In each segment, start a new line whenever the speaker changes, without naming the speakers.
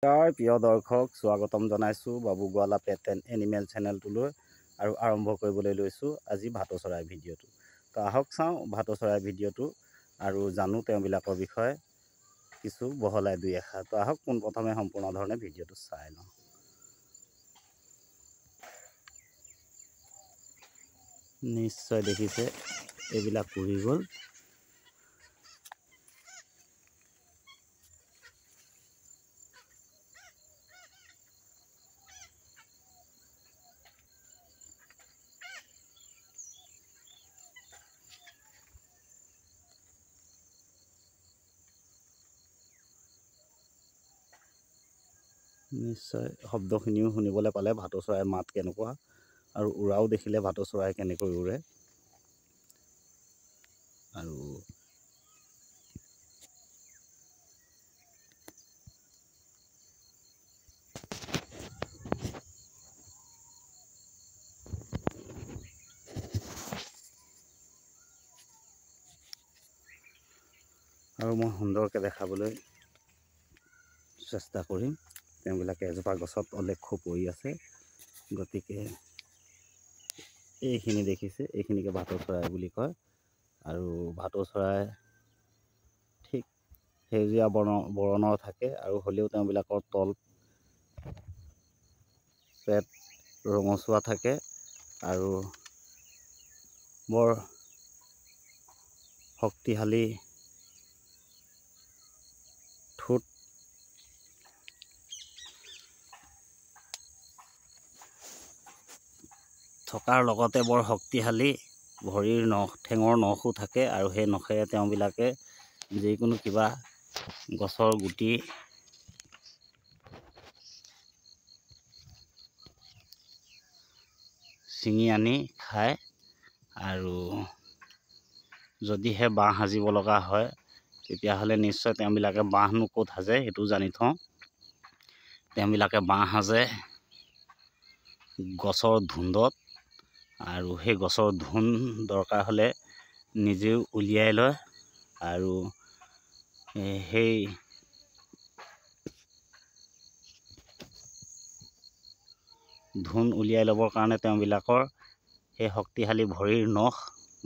প্ৰিয় দৰ্শক স্বাগতম জনাইছোঁ বাবু গোৱালা পেট এণ্ড এনিমেল চেনেলটোলৈ আৰু আৰম্ভ কৰিবলৈ লৈছোঁ আজি ভাটৌ চৰাই ভিডিঅ'টো। তো আহক চাওঁ ভাটৌ চৰাই ভিডিঅ'টো আৰু জানো তেওঁবিলাকৰ বিষয়ে কিছু বহলাই দুই এষাৰ। তো আহক পোনপ্ৰথমে সম্পূৰ্ণ ধৰণে ভিডিঅ'টো চাই লওঁ। নিশ্চয় দেখিছে এইবিলাক উৰি গ'ল। নিশ্চয় শব্দখিনিও শুনিবলৈ পালে ভাটৌ চৰাইৰ মাত কেনেকুৱা আৰু উৰাও দেখিলে ভাটৌ চৰাই কেনেকৈ উৰে। আৰু মই সুন্দৰকৈ দেখাবলৈ চেষ্টা কৰিম। তেওঁবিলাকে এজোপা গছত অলেখ্য পৰি আছে, গতিকে এইখিনি দেখিছে এইখিনিকে ভাটৌ চৰাই বুলি কয়। আৰু ভাটৌ চৰাই ঠিক সেউজীয়া বৰণৰ থাকে আৰু হ'লেও তেওঁবিলাকৰ তল পেট ৰঙচুৱা থাকে আৰু বৰ শক্তিশালী ঠোঁট থকাৰ লগতে বৰ শক্তিশালী ভৰিৰ ঠেঙৰ নখো থাকে আৰু সেই নখেৰে তেওঁবিলাকে যিকোনো কিবা গছৰ গুটি ছিঙি আনি খায়। আৰু যদিহে বাঁহ সাজিব লগা হয় তেতিয়াহ'লে নিশ্চয় তেওঁবিলাকে বাঁহনো ক'ত সাজে সেইটো জানি থওঁ। তেওঁবিলাকে বাঁহ সাজে গছৰ ধুন্দত, আৰু সেই গছৰ ধুন দৰকাৰ হ'লে নিজেও উলিয়াই লয় আৰু সেই ধুন উলিয়াই ল'বৰ কাৰণে তেওঁবিলাকৰ সেই শক্তিশালী ভৰিৰ নখ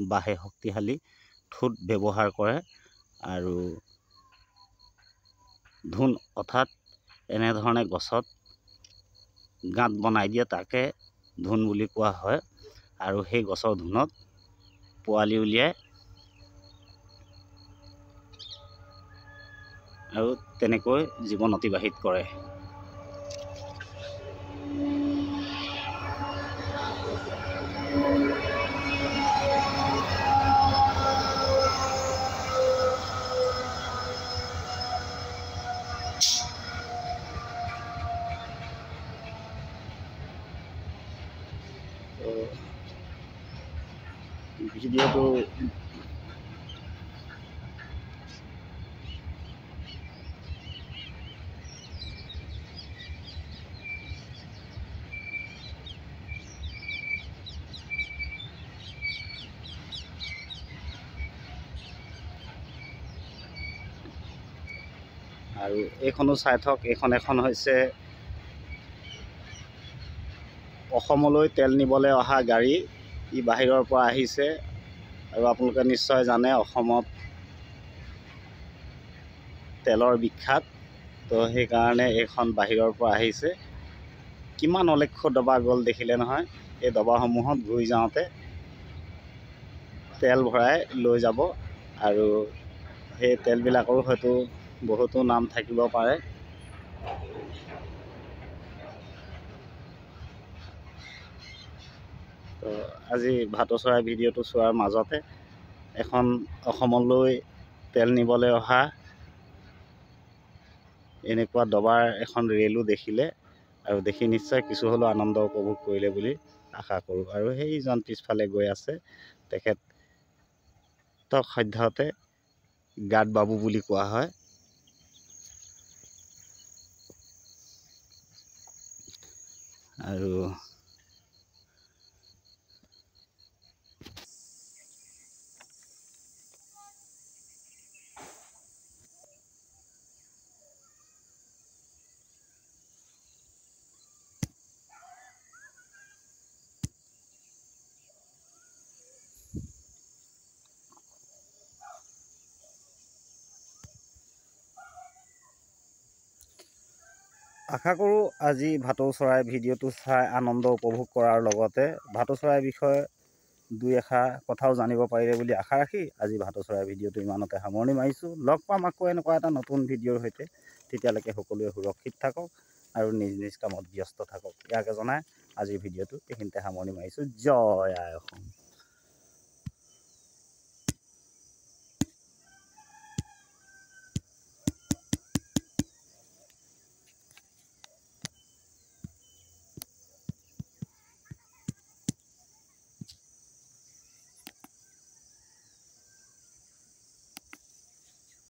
বা সেই শক্তিশালী ঠোঁট ব্যৱহাৰ কৰে। আৰু ধুন অৰ্থাৎ এনেধৰণে গছত গাঁত বনাই দিয়ে, তাকে ধুন বুলি কোৱা হয়। আৰু সেই গছৰ ধুনত পোৱালি উলিয়াই আৰু তেনেকৈ জীৱন অতিবাহিত কৰে। ভিডিঅ'টো আৰু এইখনো চাই থওক। এখন হৈছে অসমলৈ তেল নিবলৈ অহা গাড়ী। ই বাহিৰৰ পৰা আহিছে আৰু আপোনালোকে নিশ্চয় জানে অসমত তেলৰ বিখ্যাত। তো সেইকাৰণে এইখন বাহিৰৰ পৰা আহিছে। কিমান অলেখ্য ডবা গ'ল দেখিলে নহয়। এই ডবাসমূহত ঘূৰি যাওঁতে তেল ভৰাই লৈ যাব আৰু সেই তেলবিলাকৰো হয়তো বহুতো নাম থাকিব পাৰে। তো আজি ভাটৌ চৰাই ভিডিঅ'টো চোৱাৰ মাজতে এখন অসমলৈ তেল নিবলৈ অহা এনেকুৱা ডবাৰ এখন ৰেলো দেখিলে আৰু দেখি নিশ্চয় কিছু হ'লেও আনন্দ উপভোগ কৰিলে বুলি আশা কৰোঁ। আৰু সেইজন পিছফালে গৈ আছে, তেখেতক সদ্যহতে গাত বাবু বুলি কোৱা হয়। আৰু আশা কৰোঁ আজি ভাটৌ চৰাই ভিডিঅ'টো চাই আনন্দ উপভোগ কৰাৰ লগতে ভাটৌ চৰাইৰ বিষয়ে দুই এষাৰ কথাও জানিব পাৰিলে বুলি আশা ৰাখি আজি ভাটৌ চৰাই ভিডিঅ'টো ইমানতে সামৰণি মাৰিছোঁ। লগ পাম আকৌ এনেকুৱা এটা নতুন ভিডিঅ'ৰ সৈতে। তেতিয়ালৈকে সকলোৱে সুৰক্ষিত থাকক আৰু নিজ নিজ কামত ব্যস্ত থাকক। ইয়াকে জনাই আজিৰ ভিডিঅ'টো এইখিনিতে সামৰণি মাৰিছোঁ। জয় আই অসম।